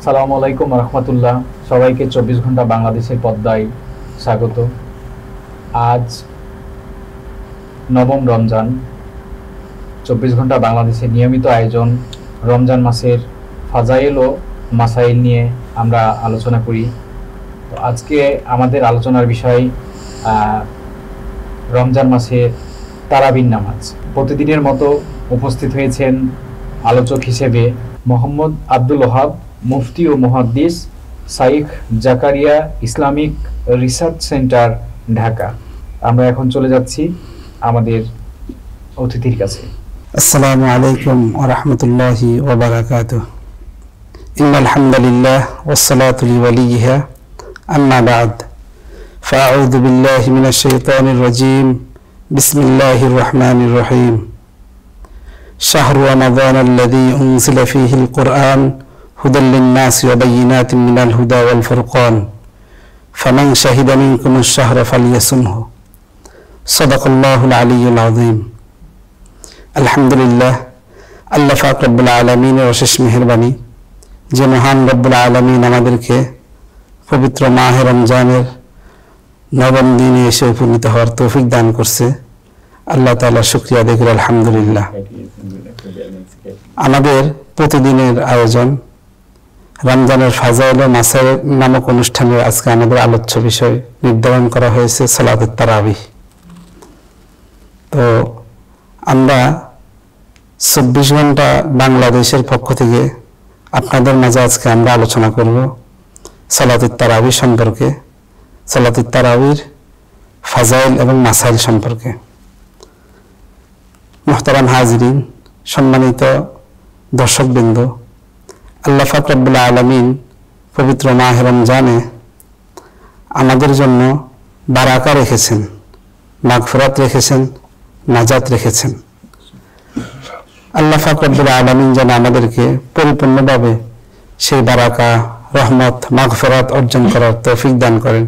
সালামু আলাইকুম রহমতুল্লাহ। সবাইকে 24 ঘন্টা বাংলাদেশের পর্দায় স্বাগত। আজ নবম রমজান। 24 ঘন্টা বাংলাদেশের নিয়মিত আয়োজন রমজান মাসের ফাজাইল ও মাসাইল নিয়ে আমরা আলোচনা করি। তো আজকে আমাদের আলোচনার বিষয় রমজান মাসের তারাবির নামাজ। প্রতিদিনের মতো উপস্থিত হয়েছেন আলোচক হিসেবে মোহাম্মদ আব্দুল ওহাব, মুফতি ও মুহাদ্দিস, Shaikh Zakaria Islamic research center, Dhaka. আমরা এখন চলে যাচ্ছি আমাদের অতিথির কাছে। আসসালামু আলাইকুম ওয়া রাহমাতুল্লাহি ওয়া বারাকাতুহু। ইন্নাল হামদুলিল্লাহ ওয়াসসালাতু লিওয়ালিয়িহা আম্মা বা'দ। ফাআউযু বিল্লাহি মিনাশ শাইতানির রাজীম। বিসমিল্লাহির রহমানির রহিম। শাহরু রমাদানাল্লাযী উনজিলা ফীহিল কুরআন হুদাল লিন-নাসি ওয়া বায়্যিনাতিন মিনাল হুদা ওয়াল ফুরকান ফামান শাহিদা মিনকুমুশ শাহরা ফালইয়াসুমহু। সাদাকাল্লাহুল আলিয়্যুল আযীম। আলহামদুলিল্লাহ, আল্লাহ পাক রব্বুল আলামিনের অশেষ মেহেরবানি যে মহান রব্বুল আলামিন আমাদেরকে পবিত্র মাহে রমজানের নবম দিনে এসে উপনীত হওয়ার তৌফিক দান করছে। আল্লাহ তাআলার শুকরিয়া আদায় করি আলহামদুলিল্লাহ। আমাদের প্রতিদিনের আয়োজন রমজানের ফাজাইল ও মাসাইল নামক অনুষ্ঠানের আজকে আমাদের আলোচ্য বিষয় নির্ধারণ করা হয়েছে সালাতুত তারাবিহ। তো আমরা 24 ঘন্টা বাংলাদেশের পক্ষ থেকে আপনাদের মাঝে আজকে আমরা আলোচনা করব সালাতুত তারাবিহ সম্পর্কে, সালাতুত তারাবির ফাজাইল এবং মাসাইল সম্পর্কে। মুহতারাম হাজিরিন, সম্মানিত দর্শকবৃন্দ, আল্লাহ পাক রব্বুল আলামিন পবিত্র মাহে রমজানে আমাদের জন্য বারাকা রেখেছেন, মাগফিরাত রেখেছেন, নাজাত রেখেছেন। আল্লাহ পাক রব্বুল আলামিন যেন আমাদেরকে পরিপূর্ণভাবে সেই বারাকা, রহমত, মাগফিরাত অর্জন করার তৌফিক দান করেন।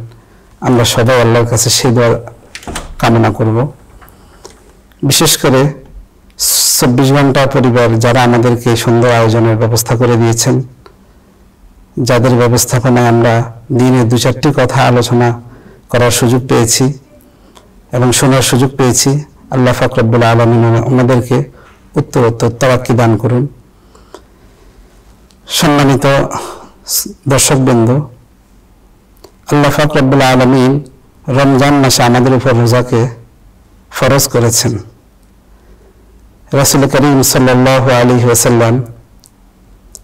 আমরা সবাই আল্লাহর কাছে সেই দোয়া কামনা করব। বিশেষ করে 24 ঘন্টা পরিবার যারা আমাদেরকে সুন্দর আয়োজনের ব্যবস্থা করে দিয়েছেন, যাদের ব্যবস্থাপনায় আমরা দিনে 2-4টি কথা আলোচনা করার সুযোগ পেয়েছি এবং শোনার সুযোগ পেয়েছি, আল্লাহ পাক রব্বুল আলামিন আমাদেরকে উত্তরোত্তর তারাক্কি দান করুন। সম্মানিত দর্শকবৃন্দ, আল্লাহ পাক রব্বুল আলামিন রমজান মাসে আমাদের উপর রোজাকে ফরজ করেছেন। রাসূল করিম সাল্লাল্লাহু আলাইহি ওয়াসাল্লাম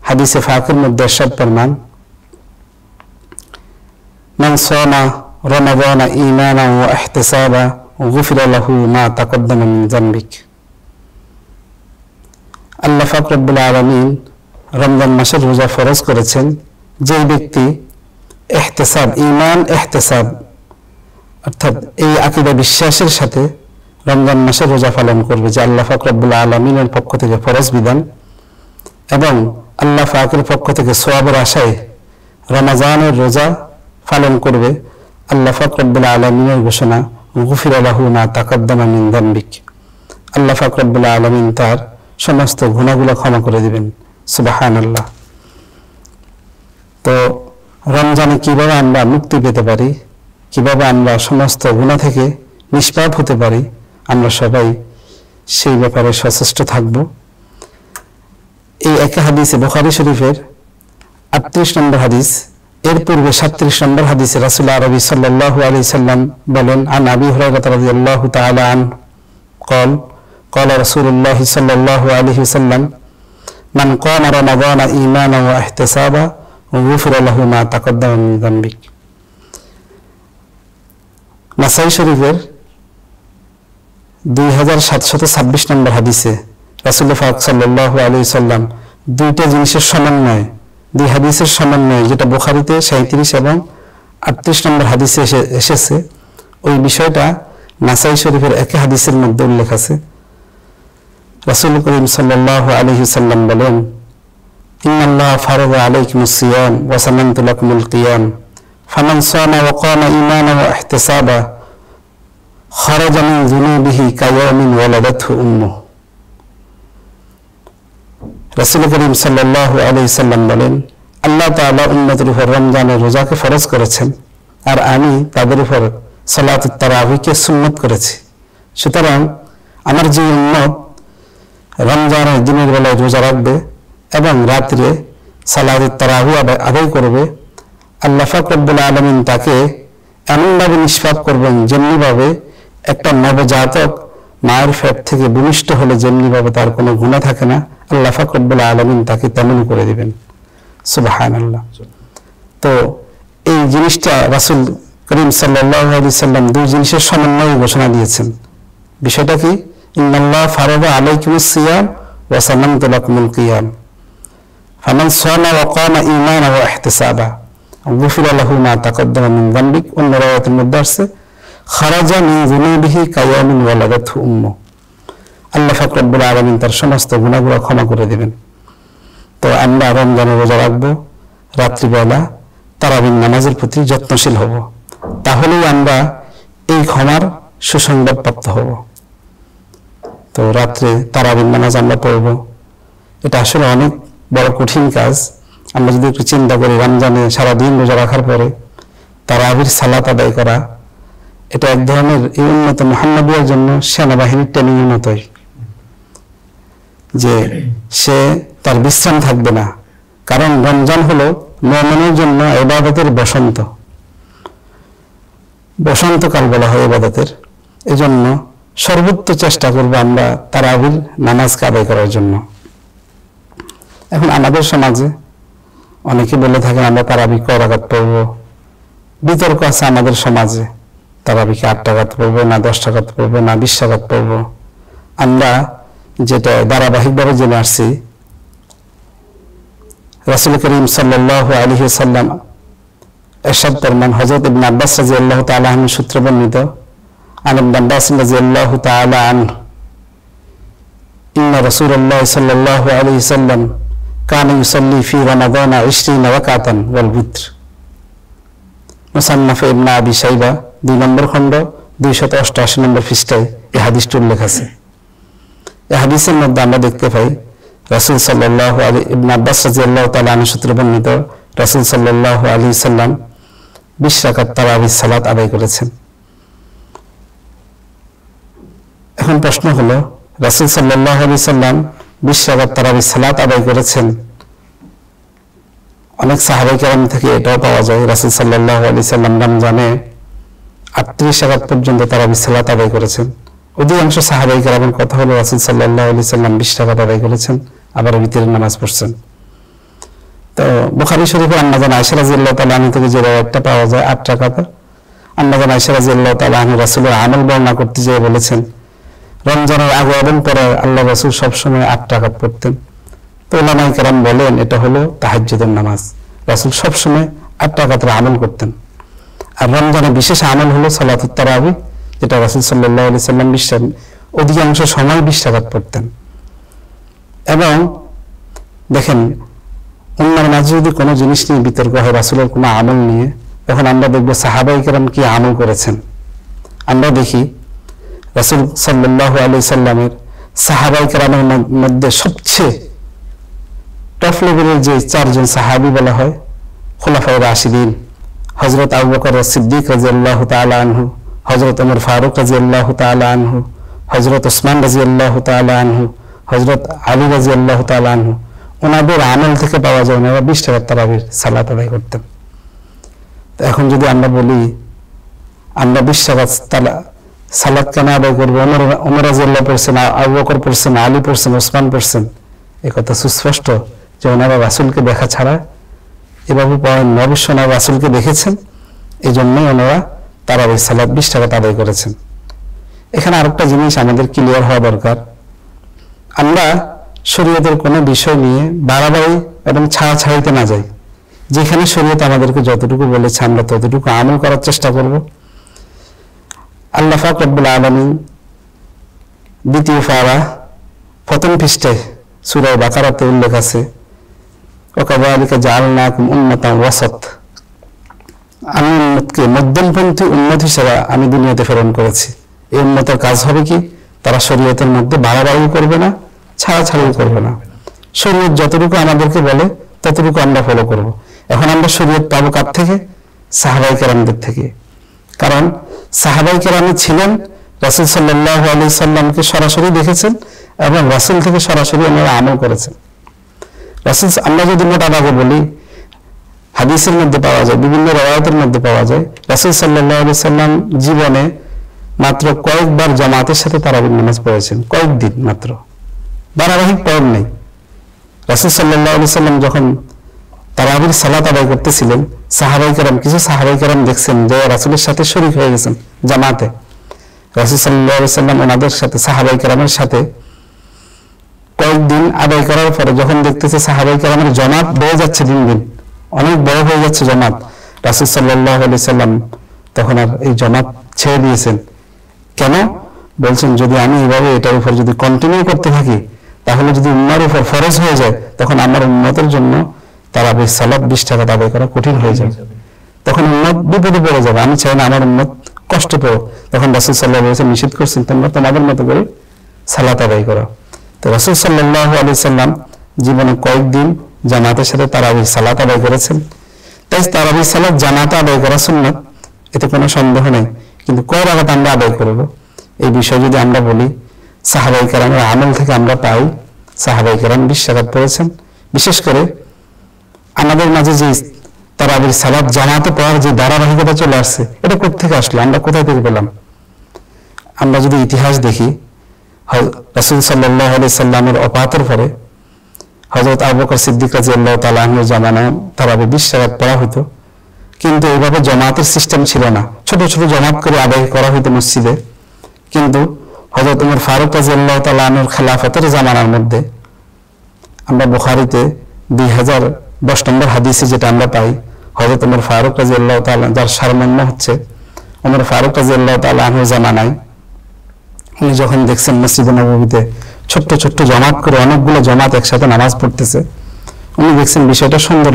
হাদিসে ফাকির মধ্যে ইরশাদ ফরমান, মান সামা রমাদানা ঈমানান ওয়া ইহতিসাবা গুফিরা লাহু মা তাকদ্দামা মিন যামবিক। আল্লাহ পাক রব্বুল আলামিন রমজান মাসের রোজা ফরজ করেছেন যে ব্যক্তি ইহতিসাব, ঈমান ইহতিসাব অর্থাৎ এই আকীদা বিশ্বাসের সাথে রমজান মাসের রোজা পালন করবে যে আল্লাহ পাক রব্বুল আলামিনের পক্ষ থেকে ফরজ বিধান এবং আল্লাহ পাকের পক্ষ থেকে সওয়াবের আশায় রমজানের রোজা পালন করবে, আল্লাহ পাক রব্বুল আলামিনের ঘোষণা, গুফিরা লাহু মা তাকদ্দামা মিন যামবিক। আল্লাহ পাক রব্বুল আলামিন তার সমস্ত গুনাহগুলো ক্ষমা করে দিবেন। সুবহানাল্লাহ। তো রমজানে কিভাবে আমরা মুক্তি পেতে পারি, কিভাবে আমরা সমস্ত গুনাহ থেকে নিষ্পাপ হতে পারি, আমরা সবাই সেই ব্যাপারে সচেষ্ট থাকব। এই একই হাদিসে বুখারী শরীফের 38 নম্বর হাদিস, এর পূর্বে 37 নম্বর হাদিসে রাসূল আরবি সাল্লাল্লাহু আলাইহি সাল্লাম বলেন, আন আবি হুরায়রা রাদিয়াল্লাহু তাআলা আন قال قال رسول الله صلى الله عليه وسلم من قام رمضان إيمانا واحتسابا غفر له ما تقدم من ذنبه। নাসাই শরীফের 2726 নম্বর হাদিসে রাসূল পাক সাল্লাল্লাহু আলাইহি সাল্লাম দুইটা জিনিসের সমন্বয়, দুই হাদিসের সমন্বয়, যেটা বুখারীতে 37 এবং 38 নম্বর হাদিসে এসেছে, ওই বিষয়টা নাসাই শরীফের একই হাদিসের মধ্যে উল্লেখ আছে। রাসূল করিম সাল্লাল্লাহু আলাইহি সাল্লাম বলেন, ইন্নাল্লাহ ফারাদা আলাইকুমুস সিয়াম ওয়া সামানতু লাকুমুল কিয়াম ফামান সামা ওয়া কামা ঈমানান ওয়া ইহতিসাবা খারাজা মিন যুনুবিহি কায়াউমিন ওয়ালাদাতহু উম্মুহু। রাসূল করিম সাল্লাল্লাহু আলাইহি সাল্লাম বলেন, আল্লাহ তাআলা উম্মতের উপর রমজানের রোজাকে ফরজ করেছেন, আর আমি তাদের উপর সালাতুত তারাবিকে সুন্নত করেছি। সুতরাং আমার যে উম্মত রমজানের দিনের বেলায় রোজা রাখবে এবং রাত্রে সালাতুত তারাবি আদায় করবে, আল্লাহ পাক রব্বুল আলামিন তাকে এমনভাবে নিষ্পাপ করবেন যেমনিভাবে একটা নবজাতক মায়ের পেট থেকে ভূমিষ্ঠ হলে যেমনিভাবে তার কোনো গুনাহ থাকে না, আল্লাহ পাক রব্বুল আলামিন তাকে তেমন করে দিবেন। সুবহানাল্লাহ। তো এই জিনিসটা রাসূল করিম সাল্লাল্লাহু আলাইহি সাল্লাম দুই জিনিসের সমন্বয়ে ঘোষণা দিয়েছেন। বিষয়টা কি? ইন্নাল্লাহ ফারাদা আলাইকুমুস সিয়াম ওয়া সামানতু লাকুমুল কিয়াম ফামান সামা ওয়া কামা ঈমানান ওয়া ইহতিসাবা গুফিরা লাহু মা তাকাদ্দামা মিন যামবিক। অন্য রাওয়াতের মধ্যে আছে খারাজা মিন যুনুবিহি কায়ামিন ওয়ালাদাতহু উম্মু। আল্লাহ পাক রব্বুল আলামিন তার সমস্ত গুনাহগুলো ক্ষমা করে দিবেন। তো আমরা রমজানের রোজা রাখবো, রাত্রিবেলা তারাবির নামাজের প্রতি যত্নশীল হব, তাহলেই আমরা এই ক্ষমার সুসংবাদ প্রাপ্ত হব। তো রাত্রে তারাবির নামাজ আমরা পড়ব, এটা আসলে অনেক বড় কঠিন কাজ। আমরা যদি একটু চিন্তা করি, রমজানে সারাদিন রোজা রাখার পরে তারাবির সালাত আদায় করা, এটা এক ধরনের এই উন্নত মুহাম্মাদিয়ার জন্য সেনাবাহিনীর ট্রেনিংয়ের মতোই, যে সে তার বিশ্রাম থাকবে না। কারণ রমজান হলো মুমিনের জন্য ইবাদতের বসন্তকাল বলা হয় ইবাদতের। এজন্য সর্বোচ্চ চেষ্টা করব আমরা তারাবির নামাজকে আদায় করার জন্য। এখন আমাদের সমাজে অনেকে বলে থাকেন আমরা তারাবি কয় রাকাত পড়ব। বিতর্ক আছে আমাদের সমাজে, তারাবিকে 8 রাকাত পড়বো না 10 রাকাত পড়বো না 20 রাকাত পড়বো। আমরা যেটা ধারাবাহিকভাবে জেনে আসছি, রাসূল করিম সাল্লাল্লাহু আলাইহি ওয়াসাল্লাম ইরশাদ ফরমান, হযরত ইবনে আব্বাস রাদিয়াল্লাহু তাআলা আনহু সূত্রে বর্ণিত, আন ইবনে আব্বাস রাদিয়াল্লাহু তাআলা আনহু ইন্না রাসূলুল্লাহ সাল্লাল্লাহু আলাইহি ওয়াসাল্লাম কানা ইউসাল্লি ফি রমাদান 20 রাকাতান ওয়াল বিত্র। মুসান্নাফ ইবনে আবি শাইবা 2 নম্বর খণ্ড 288 নম্বর পৃষ্ঠায় এই হাদিসটি উল্লেখ আছে। এই হাদিসের মধ্যে আমরা দেখতে পাই রাসূল সাল্লাল্লাহু আলাইহি ইবনে আব্বাস রাদিয়াল্লাহু তাআলা আনহু সূত্রে বর্ণিত, রাসূল সাল্লাল্লাহু আলাইহি সাল্লাম 20 রাকাত তারাবির সালাত আদায় করেছেন। এখন প্রশ্ন হলো, রাসূল সাল্লাল্লাহু আলাইহি সাল্লাম 20 রাকাত তারাবির সালাত আদায় করেছেন। অনেক সাহাবায়ে কেরাম থেকে এটাও পাওয়া যায় রাসূল সাল্লাল্লাহু আলাইহি সাল্লাম রমজানে 38 রাকাত পর্যন্ত তারাবির সালাত আদায় করেছেন। অধিকাংশ সাহাবায়ে কেরামের কথা হলো রাসূল সাল্লাল্লাহু আলাইহি সাল্লাম 20 রাকাত আদায় করেছেন, আবার বিতরের নামাজ পড়ছেন। তো বুখারী শরীফে আম্মা জান আয়েশা রাদিয়াল্লাহু তাআলা আনহা থেকে যে রাওয়ায়াতটা পাওয়া যায় 8 রাকাত, আম্মা জান আয়েশা রাদিয়াল্লাহু তাআলা আনহা রাসূলের আমল বর্ণনা করতে যেয়ে বলেছেন, রমজানের আগে এবং পরে আল্লাহ রাসূল সবসময় 8 রাকাত পড়তেন। তো উলামায়ে কেরাম বলেন এটা হলো তাহাজ্জুদের নামাজ। রাসূল সবসময় 8 রাকাতের আমল করতেন। আর রমজানের বিশেষ আমল হলো সালাতুত তারাবি, যেটা রাসূল সাল্লাল্লাহু আলাইহি সাল্লাম অধিকাংশ সময় 20 রাকাত পড়তেন। এবং দেখেন, উম্মার মাঝে যদি কোনো জিনিস নিয়ে বিতর্ক হয়, রাসূলের কোনো আমল নিয়ে, তখন আমরা দেখব সাহাবায়ে কেরাম কি আমল করেছেন। আমরা দেখি রাসূল সাল্লাল্লাহু আলাইহি সাল্লামের সাহাবায়ে কেরামের মধ্যে সবচেয়ে টপ লেভেলের যে 4 জন সাহাবী বলা হয়, খুলাফায়ে রাশিদিন, হযরত আবু বকর সিদ্দিক রাদিয়াল্লাহু তাআলা আনহু, হযরত ওমর ফারুক রাদিয়াল্লাহু তাআলা আনহু, হযরত ওসমান রাদিয়াল্লাহু তাআলা আনহু, হযরত আলী রাদিয়াল্লাহু তাআলা আনহু, ওনাদের আমল থেকে পাওয়া যায় ওনারা 20 রাকাত তারাবির সালাত আদায় করতেন। তো এখন যদি আমরা বলি আমরা 20 রাকাত সালাত কেন আদায় করবো, ওমর রাদিয়াল্লাহু পড়ছেন, আবু বকর পড়ছেন, আলী পড়ছেন, ওসমান পড়ছেন, এই কথা সুস্পষ্ট যে ওনারা রাসূলকে দেখা ছাড়া এভাবে পড়েন না, অবশ্য ওনারা রাসূলকে দেখেছেন, এই জন্যই ওনারা তারাবির সালাত 20 রাকাত আদায় করেছেন। এখানে আরেকটা জিনিস আমাদের ক্লিয়ার হওয়া দরকার, আমরা শরীয়তের কোনো বিষয় নিয়ে বাড়াবাড়ি এবং ছাড়াছাড়িতে না যাই। যেখানে শরীয়ত আমাদেরকে যতটুকু বলেছে আমরা ততটুকু আমল করার চেষ্টা করব। আল্লাহ পাক রব্বুল আলামিন 2য় পারা 1ম পৃষ্ঠায় সূরা বাকারাতে উল্লেখ আছে, ওয়াকাযালিকা জাআলনাকুম উম্মাতান ওয়াসাত, আমি উম্মতকে মধ্যমপন্থী উম্মত হিসেবে আমি দুনিয়াতে প্রেরণ করেছি। এই উম্মতের কাজ হবে কি, তারা শরীয়তের মধ্যে বাড়াবাড়ি করবে না, ছাড়াছাড়ি করবে না। শরীয়ত যতটুকু আমাদেরকে বলে ততটুকু আমরা ফলো করব। এখন আমরা শরীয়ত পাবো কার থেকে? সাহাবায়ে কেরামদের থেকে। কারণ সাহাবায়ে কেরাম ছিলেন রাসূল সাল্লাল্লাহু আলাইহি সাল্লামকে সরাসরি দেখেছেন এবং রাসূল থেকে সরাসরি ওনারা আমল করেছেন। রাসূল, আমরা যদি মোটা দাগে বলি, হাদিসের মধ্যে পাওয়া যায়, বিভিন্ন রওয়ায়াতের মধ্যে পাওয়া যায়, রাসূল সাল্লাল্লাহু আলাইহি সাল্লাম জীবনে মাত্র কয়েকবার জামাতের সাথে তারাবির নামাজ পড়েছেন, কয়েকদিন মাত্র, ধারাবাহিক পড়েন নাই। রাসূল সাল্লাল্লাহু আলাইহি সাল্লাম যখন তারাবির সালাত আদায় করতেছিলেন, সাহাবায়ে কেরাম, কিছু সাহাবায়ে কেরাম দেখছেন যে রাসূলের সাথে শরীক হয়ে গেছেন জামাতে। রাসূল সাল্লাল্লাহু আলাইহি সাল্লাম ওনাদের সাথে, সাহাবায়ে কেরামের সাথে কয়েকদিন আদায় করার পরে যখন দেখতেছে সাহাবায়ে কেরামের জামাত বেড়ে যাচ্ছে, দিন দিন অনেক বড় হয়ে যাচ্ছে জামাত, রাসূল সাল্লাল্লাহু আলাইহি সাল্লাম তখন আর এই জামাত ছেড়ে দিয়েছেন। কেন? বলছেন যদি আমি এইভাবে এটার উপর যদি কন্টিনিউ করতে থাকি, তাহলে যদি উম্মার উপর ফরজ হয়ে যায়, তখন আমার উম্মতের জন্য তারাবির সালাত 20 টাকা আদায় করা কঠিন হয়ে যাবে, তখন উম্মত বিপদে পড়ে যাবে। আমি চাই না আমার উম্মত কষ্ট পাবে। তখন রাসূল সাল্লাল্লাহু আলাইহি ওয়াসাল্লাম নিষেধ করছেন, তোমরা তোমাদের মতো করে সালাত আদায় করো। তো রাসূল সাল্লাল্লাহু আলাইহি সাল্লাম জীবনে কয়েকদিন জামাতের সাথে তারাবির সালাত আদায় করেছেন। তাই তারাবির সালাত জামাতে আদায় করা সুন্নাত, এতে কোনো সন্দেহ নেই। কিন্তু কয় রাকাত আমরা আদায় করব, এই বিষয়ে যদি আমরা বলি, সাহাবায়ে কেরামের আমল থেকে আমরা পাই, সাহাবায়ে কেরাম 20 রাকাত পড়েছেন। বিশেষ করে আমাদের মাঝে যে তারাবির সালাত জামাতে পড়ার যে ধারাবাহিকতা চলে আসছে, এটা কোথা থেকে আসলো, আমরা কোথায় থেকে পেলাম? আমরা যদি ইতিহাস দেখি, রাসূল সাল্লাল্লাহু আলাইহি সাল্লামের ওফাতের পরে হযরত আবু বকর সিদ্দিক রাদিয়াল্লাহু তাআলা আনহুর জামানায় তারাবি 20 রাকাত পড়া হতো, কিন্তু এইভাবে জামাতের সিস্টেম ছিল না, ছোট ছোট জামাত করে আদায় করা হতো মসজিদে। কিন্তু হযরত ওমর ফারুক রাদিয়াল্লাহু তাআলা আনহুর খেলাফতের জামানার মধ্যে আমরা বুখারীতে 2010 নম্বর হাদিসে যেটা আমরা পাই, হযরত ওমর ফারুক রাদিয়াল্লাহু তাআলা, যার সারমর্ম হচ্ছে ওমর ফারুক রাদিয়াল্লাহু তাআলা আনহুর জামানায় উনি যখন দেখছেন মসজিদে নববীতে ছোট্ট ছোট্ট জামাত করে অনেকগুলো জামাত একসাথে নামাজ পড়তেছে, উনি দেখছেন বিষয়টা সুন্দর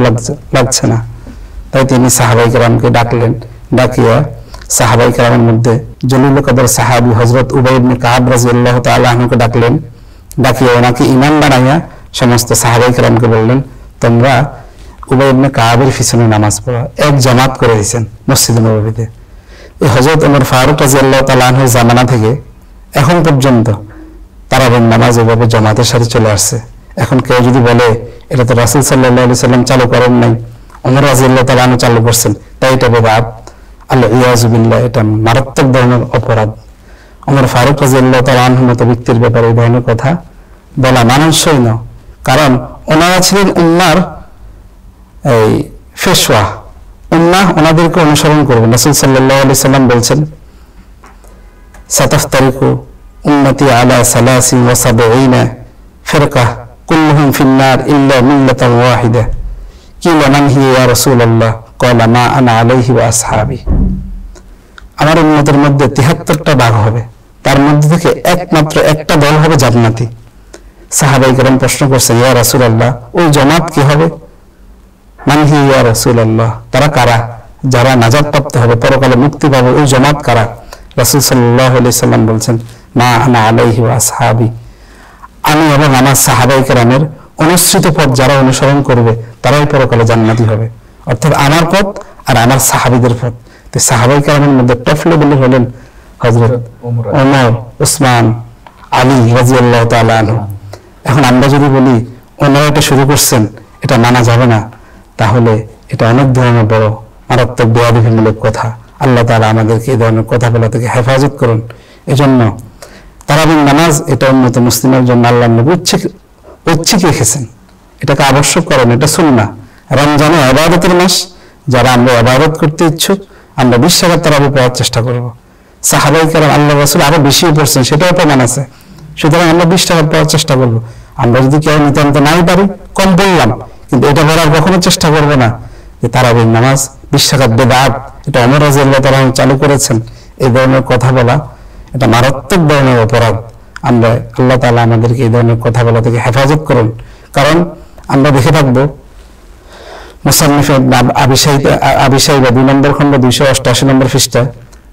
লাগছে না। তাই তিনি সাহাবায়ে কেরামকে ডাকলেন, ডাকিয়া সাহাবায়ে কেরামের মধ্যে জলিল কদর সাহাবী হযরত উবাই ইবনে কাব রাদিয়াল্লাহু তাআলা আনহুকে ডাকলেন, ডাকিয়া ওনাকে ইমাম বানাইয়া সমস্ত সাহাবায়ে কেরামকে বললেন, তোমরা উবাই ইবনে কাবের পিছনে নামাজ পড়ো। এক জামাত করে দিয়েছেন মসজিদে নববীতে। এই হযরত ওমর ফারুক রাদিয়াল্লাহু তাআলা আনহুর জামানা থেকে এখন পর্যন্ত তারাবির নামাজ এভাবে জামাতের সাথে চলে আসছে। এখন কেউ যদি বলে এটা তো রাসূল সাল্লাল্লাহু আলাইহি সাল্লাম চালু করেন নাই, ওমর রাদিয়াল্লাহু তাআলা আনহু চালু করছেন, তাই এটা বিদআত, আল্লাহ ইয়াযু বিল্লাহ, এটা মারাত্মক ধরনের অপরাধ। ওমর ফারুক রাদিয়াল্লাহু তাআলা আনহুর মতো ব্যক্তির ব্যাপারে এই ধরনের কথা বলা মানানসই না। কারণ ওনারা ছিলেন উম্মার এই ফেশওয়া, উম্মাহ ওনাদেরকে অনুসরণ করবেন। রাসূল সাল্লাল্লাহু আলাইহি সাল্লাম বলছেন, সাতাফতারিকু উম্মতি আলা 73 ফিরকা কুল্লুহুম ফিন্নার ইল্লা মিল্লাতান ওয়াহিদা কিলা মান হিয়া ইয়া রাসূলুল্লাহ ক্বালা মা আনা আলাইহি ওয়া আসহাবি। আমার উম্মতের মধ্যে 73টা ভাগ হবে, তার মধ্যে থেকে একমাত্র একটা দল হবে জান্নাতি। সাহাবায়ে কেরাম প্রশ্ন করছেন, ইয়া রাসূলুল্লাহ, ওই জামাত কি হবে? মান হিয়া ইয়া রাসূলুল্লাহ, তারা কারা? যারা নাজাত প্রাপ্ত হবে, পরকালে মুক্তি পাবে, ওই জামাত কারা? রাসূল সাল্লাল্লাহু আলাইহি সাল্লাম বলছেন, মা আনা আলাইহি ওয়া আসহাবি, আমি এবং আমার সাহাবায়ে কেরামের অনুসৃত পথ যারা অনুসরণ করবে তারাই পরকালে জান্নাতি হবে। অর্থাৎ আমার পথ আর আমার সাহাবীদের পথ। তো সাহাবায়ে কেরামের মধ্যে টপ লেভেলে হলেন হযরত ওমর, উসমান, আলী রাদিয়াল্লাহু তাআলা আনহু। এখন আমরা যদি বলি ওনারা এটা শুরু করছেন, এটা মানা যাবে না, তাহলে এটা অনেক ধরনের বড় মারাত্মক বেয়াদবিমূলক কথা। আল্লাহ তাআলা আমাদেরকে এই ধরনের কথা বলা থেকে হেফাজত করুন। এজন্য তারাবির নামাজ এটা উম্মতে মুসলিমের জন্য আল্লাহর নবী ঐচ্ছিক রেখেছেন, এটাকে আবশ্যক করেন, এটা সুন্নাহ। রমজানে ইবাদতের মাস, যারা আমরা ইবাদত করতে ইচ্ছুক আমরা 20 রাকাত তারাবি পড়ার চেষ্টা করব। সাহাবায়ে কেরাম, আল্লাহর রাসূল আরো বেশি পড়ছেন, সেটাও প্রমাণ আছে। সুতরাং আমরা 20 রাকাত পড়ার চেষ্টা করব। আমরা যদি কেউ নিতান্ত নাই পারি, কম পড়লাম, কিন্তু এটা পড়ার কখনো চেষ্টা করব না যে তারাবির নামাজ 20 রাকাত বিদআত, এটা ওমর রাদিয়াল্লাহু তাআলা চালু করেছেন। এই ধরনের কথা বলা এটা মারাত্মক ধরনের অপরাধ। আমরা আল্লাহ তাআলা আমাদেরকে এই ধরনের কথা বলা থেকে হেফাজত করুন। কারণ আমরা দেখে থাকবো মুসান্নিফ আবি শাইবা 2 নম্বর খণ্ড 288 নম্বর পৃষ্ঠা,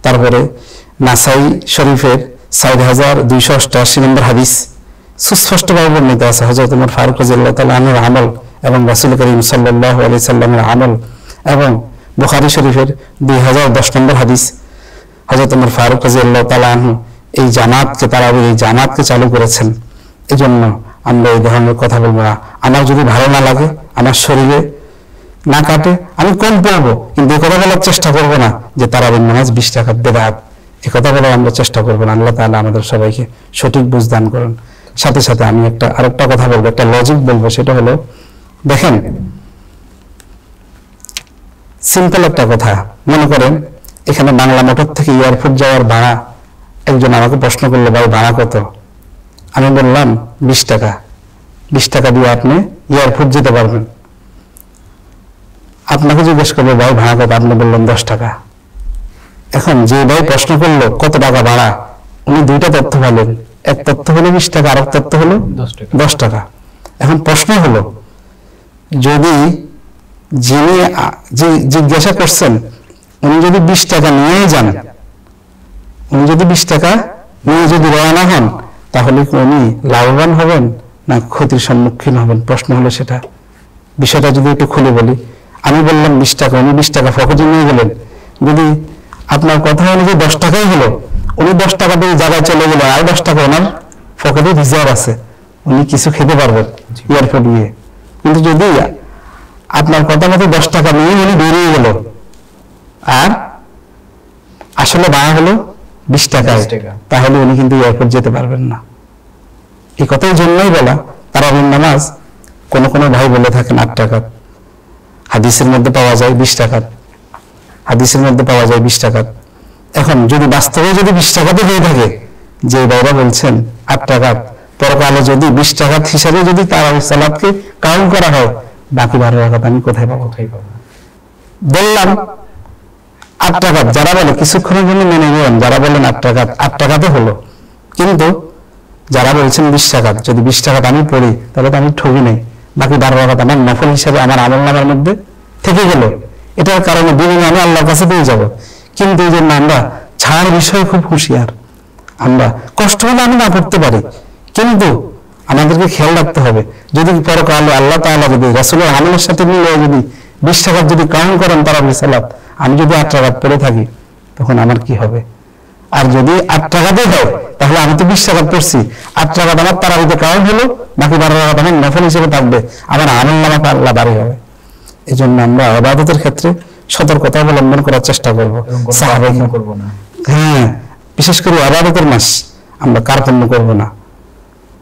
তারপরে নাসাই শরীফের 4288 নম্বর হাদিস সুস্পষ্টভাবে বর্ণিত আছে, হযরত ওমর ফারুক রাদিয়াল্লাহু তাআলা আনহুর আমল এবং রাসূল করিম সাল্লাল্লাহু আলাইহি সাল্লামের আমল এবং বুখারী শরীফের 2010 নম্বর হাদিস, হযরত ওমর ফারুক রাদিয়াল্লাহু তাআলা আনহু এই জামাতকে চালু করেছেন। এজন্য আমরা এই ধরনের কথা বলবো না। আমার যদি ভালো না লাগে, আমার শরীরে না কাটে, আমি কম পড়বো, কিন্তু এই কথা বলার চেষ্টা করবো না যে তারাবির নামাজ 20 রাকাত বেদাত, এই কথা বলার আমরা চেষ্টা করবো না। আল্লাহ তাআলা আমাদের সবাইকে সঠিক বুঝ দান করুন। সাথে সাথে আমি আরেকটা কথা বলবো, একটা লজিক বলবো, সেটা হলো, দেখেন সিম্পল একটা কথা, মনে করেন এখানে বাংলা মোটর থেকে এয়ারপোর্ট যাওয়ার ভাড়া, একজন আমাকে প্রশ্ন করলো, ভাই ভাড়া কত? আমি বললাম 20 টাকা। 20 টাকা দিয়ে আপনি এয়ারপোর্ট যেতে পারবেন। আপনাকে জিজ্ঞেস করবো, ভাই ভাড়া কত? আপনি বললেন 10 টাকা। এখন যে ভাই প্রশ্ন করলো কত টাকা ভাড়া, উনি দুইটা তথ্য পেলেন, এক তথ্য হলো 20 টাকা, আর এক তথ্য হলো 10 টাকা। এখন প্রশ্ন হলো, যদি যিনি জিজ্ঞাসা করছেন উনি যদি 20 টাকা নিয়ে যান, উনি যদি 20 টাকা নিয়ে যদি রওনা হন, তাহলে কি উনি লাভবান হবেন না ক্ষতির সম্মুখীন হবেন? প্রশ্ন হলো সেটা। বিষয়টা যদি একটু খুলে বলি, আমি বললাম 20 টাকা, উনি 20 টাকা পকেটে নিয়ে গেলেন। যদি আপনার কথা অনুযায়ী 10 টাকাই হলো, উনি 10 টাকা দিয়ে জায়গায় চলে গেলেন, আর 10 টাকা ওনার পকেটে রিজার্ভ আছে, উনি কিছু খেতে পারবেন এয়ারপোর্ট গিয়ে। কিন্তু যদি আপনার কথা মতো 10 টাকা নিয়ে উনি বেরিয়ে গেল, আর আসলে ভাড়া হলো 20 টাকা, তাহলে উনি কিন্তু এয়ারপোর্ট যেতে পারবেন না। এই কথার জন্যই বলা, তারাবির নামাজ কোন কোন ভাই বলে থাকেন 8 টাকা, হাদিসের মধ্যে পাওয়া যায় 20 টাকা, হাদিসের মধ্যে পাওয়া যায় 20 টাকা। এখন যদি বাস্তবে যদি 20 টাকাতে হয়ে থাকে, যে ভাইরা বলছেন 8 টাকা, পরকালে যদি 20 টাকা হিসাবে যদি তারাবির সালাতকে কাউন্ট করা হয়, বাকি 12 টাকা আমি কোথায় পাবো? বললাম 8 টাকা। যারা বলে কিছুক্ষণের জন্য মেনে নেবেন, যারা বলেন 8 টাকা, 8 টাকাতে হলো, কিন্তু যারা বলছেন 20 টাকা, যদি 20 টাকা আমি পড়ি তাহলে তো আমি ঠকি নেই, বাকি 12 টাকা আমার নফল হিসাবে আমার আমল নামার মধ্যে থেকে গেল। এটার কারণে বিনিময়ে আমি আল্লাহর কাছে পেয়ে যাব। কিন্তু এই জন্য আমরা ছাড় বিষয়ে খুব হুঁশিয়ার। আমরা কষ্ট হলে আমি না করতে পারি, কিন্তু আমাদেরকে খেয়াল রাখতে হবে, যদি পরকালে আল্লাহ তাআলা যদি রাসূলের আমলের সাথে মিলে যদি 20 টাকা যদি কাউন্ট করেন তারাবির সালাত, আমি যদি 8 টাকা পড়ে থাকি, তখন আমার কি হবে? আর যদি 8 টাকাতে হয়, তাহলে আমি তো 20 টাকা পড়ছি, 8 টাকা আমার তারাবিতে কাউন্ট হলো, বাকি 12 টাকা আমার নফল হিসেবে থাকবে, আমার আমল নামাটা আল্লাহ বাড়ি হবে। এই জন্য আমরা ইবাদতের ক্ষেত্রে সতর্কতা অবলম্বন করার চেষ্টা করবো। হ্যাঁ, বিশেষ করে ইবাদতের মাস আমরা কার্পণ্য করবো না।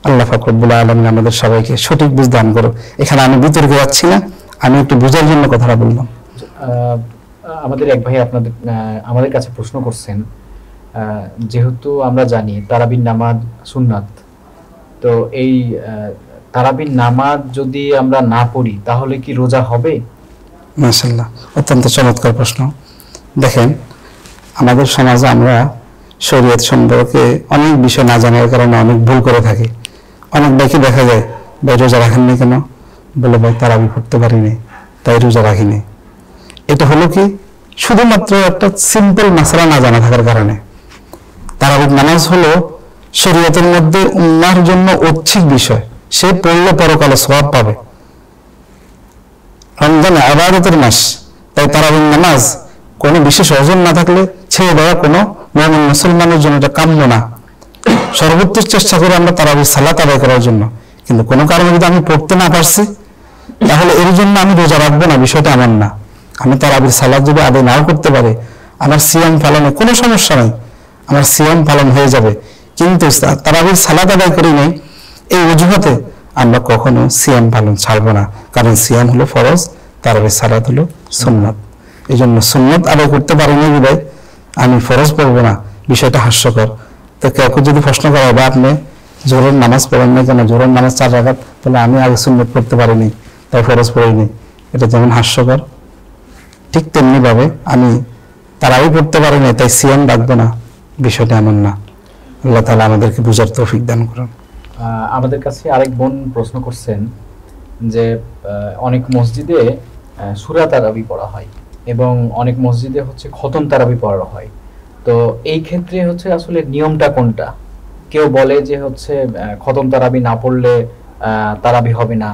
আল্লাহ পাক রব্বুল আলামিন আমাদের সবাইকে সঠিক বুঝ দান করুন। এখানে আমি বিতর্কে যাচ্ছি না, আমি একটু বুঝার জন্য কথাটা বললাম। আমাদের এক ভাই আমাদের কাছে প্রশ্ন করছেন, যেহেতু আমরা জানি তারাবির নামাজ সুন্নাত, তো এই তারাবির নামাজ যদি আমরা না পড়ি তাহলে কি রোজা হবে? মাশাআল্লাহ, অত্যন্ত চমৎকার প্রশ্ন। দেখেন, আমাদের সমাজে আমরা শরীয়ত সম্পর্কে অনেক বিষয় না জানার কারণে অনেক ভুল করে থাকি। অনেক ভাইকে দেখা যায়, ভাই রোজা রাখেননি কেন? বলে ভাই তারাবি পড়তে পারিনি, তাই রোজা রাখিনি। এটা হলো কি শুধুমাত্র একটা সিম্পল মাসলা না জানা থাকার কারণে। তারাবির নামাজ হলো শরীয়তের মধ্যে উম্মাহর জন্য ঐচ্ছিক বিষয়, সে পড়লে পরকালে সওয়াব পাবে। রমজান ইবাদতের মাস, তাই তারাবির নামাজ কোনো বিশেষ ওজন না থাকলে ছেড়ে দেওয়া কোনো মুমিন মুসলমানের জন্য এটা কাম্য না। সর্বোচ্চ চেষ্টা করে আমরা তারাবির সালাত আদায় করার জন্য, কিন্তু কোনো কারণে যদি আমি পড়তে না পারছি, তাহলে এর জন্য আমি রোজা রাখবো না, বিষয়টা এমন না। আমি তারাবির সালাত যদি আদায় নাও করতে পারি, আমার সিয়াম পালনে কোনো সমস্যা নেই, আমার সিয়াম পালন হয়ে যাবে। কিন্তু তারাবির সালাত আদায় করি নাই, এই অজুহাতে আমরা কখনো সিয়াম পালন ছাড়বো না, কারণ সিয়াম হলো ফরজ, তারাবির সালাত হলো সুন্নাত। এই জন্য সুন্নাত আদায় করতে পারিনি বিধায় আমি ফরজ পড়বো না, বিষয়টা হাস্যকর। তো কেউ যদি প্রশ্ন করা হবে, আপনি জোহরের নামাজ পড়েন না কেন? জোহরের নামাজ 4 রাকাত, তাহলে আমি আগে সুন্নাত পড়তে পারিনি, তাই ফরজ পড়িনি। এটা যেমন হাস্যকর, ঠিক তেমনি ভাবে আমি তারাবি পড়তে পারিনি, তাই সিয়াম রাখবো না, বিষয়টা এমন না। আল্লাহ তাআলা আমাদেরকে বুঝার তৌফিক দান করুন। আমাদের কাছে আরেক বোন প্রশ্ন করছেন যে অনেক মসজিদে সূরা তারাবি পড়া হয় এবং অনেক মসজিদে হচ্ছে খতম তারাবি পড়া হয়, তো এই ক্ষেত্রে হচ্ছে আসলে নিয়মটা কোনটা? কেউ বলে যে হচ্ছে খতম তারাবি না পড়লে তারাবি হবে না,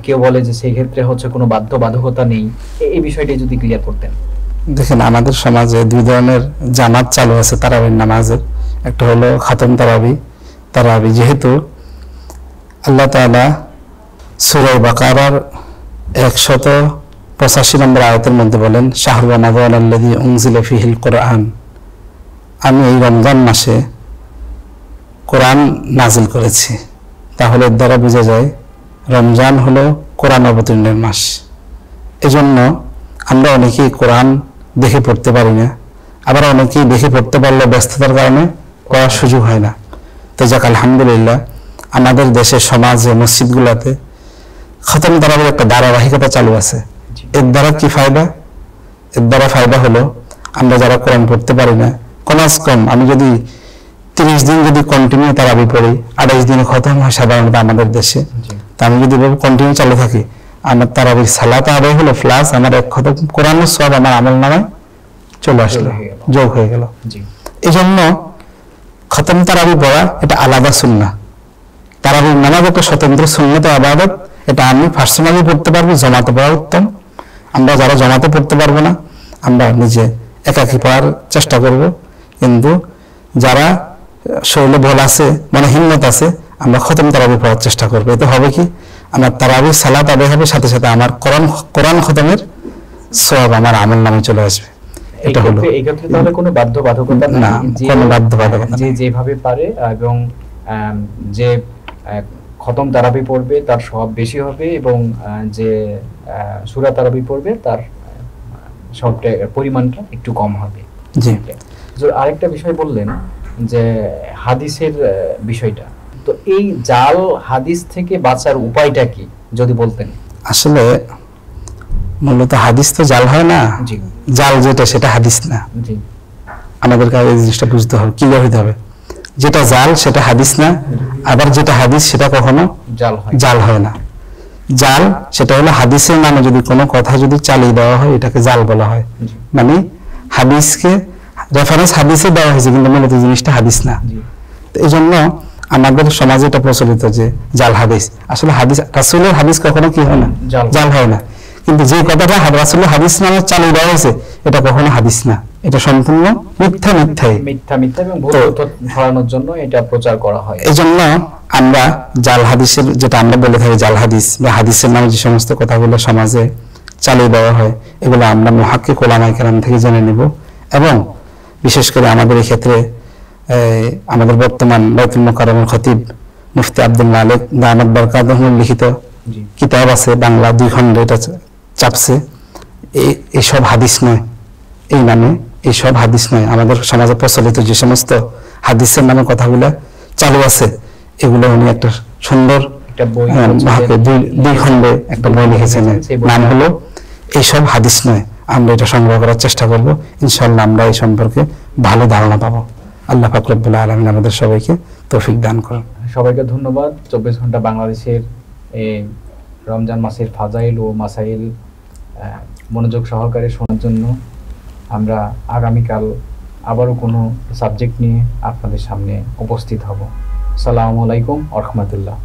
কেউ বলে যে সেই ক্ষেত্রে হচ্ছে কোনো বাধ্যবাধকতা নেই, এই বিষয়টি যদি ক্লিয়ার করতেন। দেখেন, আমাদের সমাজে দুই ধরনের জামাত চালু আছে তারাবির নামাজের। একটা হলো খাতম তারাবি। তারাবি যেহেতু আল্লাহ তাআলা সূরা বাকারার 185 নম্বর আয়াতের মধ্যে বলেন, শাহরু রমাদান আল্লাযী উনজিলা ফীহিল কুরআন, আমি এই রমজান মাসে কোরআন নাজিল করেছি। তাহলে এর দ্বারা বোঝা যায় রমজান হলো কোরআন অবতীর্ণের মাস। এজন্য আমরা অনেকেই কোরআন দেখে পড়তে পারি না, আবার অনেকেই দেখে পড়তে পারলে ব্যস্ততার কারণে পড়ার সুযোগ হয় না। তো যাক, আলহামদুলিল্লাহ আমাদের দেশের সমাজে মসজিদগুলোতে খতম তারাবির একটা ধারাবাহিকতা চালু আছে। এর দ্বারা কি ফায়দা? এর দ্বারা ফায়দা হলো আমরা যারা কোরআন পড়তে পারি না, কমাস কম আমি যদি 30 দিন যদি কন্টিনিউ তারাবি পড়ি, 28 দিনে খতম হয় সাধারণত আমাদের দেশে। তা আমি যদি কন্টিনিউ চালু থাকি, আমার তারাবির সালাত আদায় হলো, প্লাস আমার এক খতম কোরআনের সওয়াব আমার আমলনামায় চলে আসলো, যোগ হয়ে গেল। এই জন্য খতম তারাবি পড়া এটা আলাদা সুন্নাহ। তারাবির নামাজ একটা স্বতন্ত্র সুন্নত ইবাদত, এটা আমি পার্সোনালি পড়তে পারবো, জমাতে পড়া উত্তম। আমরা যারা জমাতে পড়তে পারবো না, আমরা নিজে একাকী পড়ার চেষ্টা করব। কিন্তু যারা শরীরে বল আছে, মানে হিম্মত আছে, আমরা খতম তারাবি পড়ার চেষ্টা করবো। এতে হবে কি, আমার তারাবির সালাত আদায় হবে, সাথে সাথে আমার কোরআন খতমের সওয়াব আমার আমলনামায় চলে আসবে। এটা হলো এই ক্ষেত্রে তাহলে কোনো বাধ্যবাধকতা না, কোনো বাধ্যবাধকতা যে যেভাবে পারে এবং যে খতম তারাবি পড়বে তার সওয়াব বেশি হবে, এবং যে সূরা তারাবি পড়বে তার সবটা পরিমাণটা একটু কম হবে। জি। আরেকটা বিষয় বললেন যে হাদিসের বিষয়টা, তো এই জাল হাদিস থেকে বাঁচার উপায়টা কি যদি বলতেন। আসলে মূলত হাদিস তো জাল হয় না, জাল যেটা সেটা হাদিস না। আমাদের কাছে এই জিনিসটা বুঝতে হবে, ক্লিয়ার হতে হবে। যেটা জাল সেটা হাদিস না, আবার যেটা হাদিস সেটা কখনো জাল হয় না। জাল সেটা হলো হাদিসের নামে যদি কোনো কথা যদি চালিয়ে দেওয়া হয়, এটাকে জাল বলা হয়। মানে হাদিসকে রেফারেন্স হাদিসে দেওয়া হয়েছে, কিন্তু মূলত জিনিসটা হাদিস না। এই জন্য আমাদের সমাজে এটা প্রচলিত যে জাল হাদিস। আসলে হাদিস, রাসূলের হাদিস কখনো কি হয় না, জাল হয় না। কিন্তু যে কথাটা রাসূলের হাদিস নামে চালিয়ে দেওয়া হয়েছে, এটা কখনো হাদিস না, এটা সম্পূর্ণ মিথ্যা এবং ভুল তথ্য ছড়ানোর জন্য এটা প্রচার করা হয়। এই জন্য আমরা জাল হাদিসের, যেটা আমরা বলে থাকি জাল হাদিস বা হাদিসের নামে যে সমস্ত কথাগুলো সমাজে চালিয়ে দেওয়া হয়, এগুলো আমরা মুহাক্কিক উলামায়ে কেরাম থেকে জেনে নেব। এবং বিশেষ করে আমাদের এই ক্ষেত্রে আমাদের বর্তমান বাইতুল মুকাররমের খতিব মুফতি আব্দুল মালিক দামাত বরকাতুহুর লিখিত কিতাব আছে, বাংলা 2 খণ্ডে এটা চাপছে। এইসব হাদিস নয়, এই নামে এইসব হাদিস নয়। আমাদের সমাজে প্রচলিত যে সমস্ত হাদিসের নামে কথাগুলো চালু আছে, এগুলো উনি একটা সুন্দর 2 খণ্ডে একটা বই লিখেছেন, নাম হলো এইসব হাদিস নয়। আমরা এটা সংগ্রহ করার চেষ্টা করব, ইনশাআল্লাহ আমরা এই সম্পর্কে ভালো ধারণা পাবো। আল্লাহ পাক রব্বুল আলামিন আমাদের সবাইকে তৌফিক দান করুন। সবাইকে ধন্যবাদ। 24 ঘন্টা বাংলাদেশের এই রমজান মাসের ফাজাইল ও মাসাইল মনোযোগ সহকারে শোনার জন্য। আমরা আগামীকাল আবারও কোনো সাবজেক্ট নিয়ে আপনাদের সামনে উপস্থিত হব। আসসালামু আলাইকুম ওয়া রাহমাতুল্লাহ।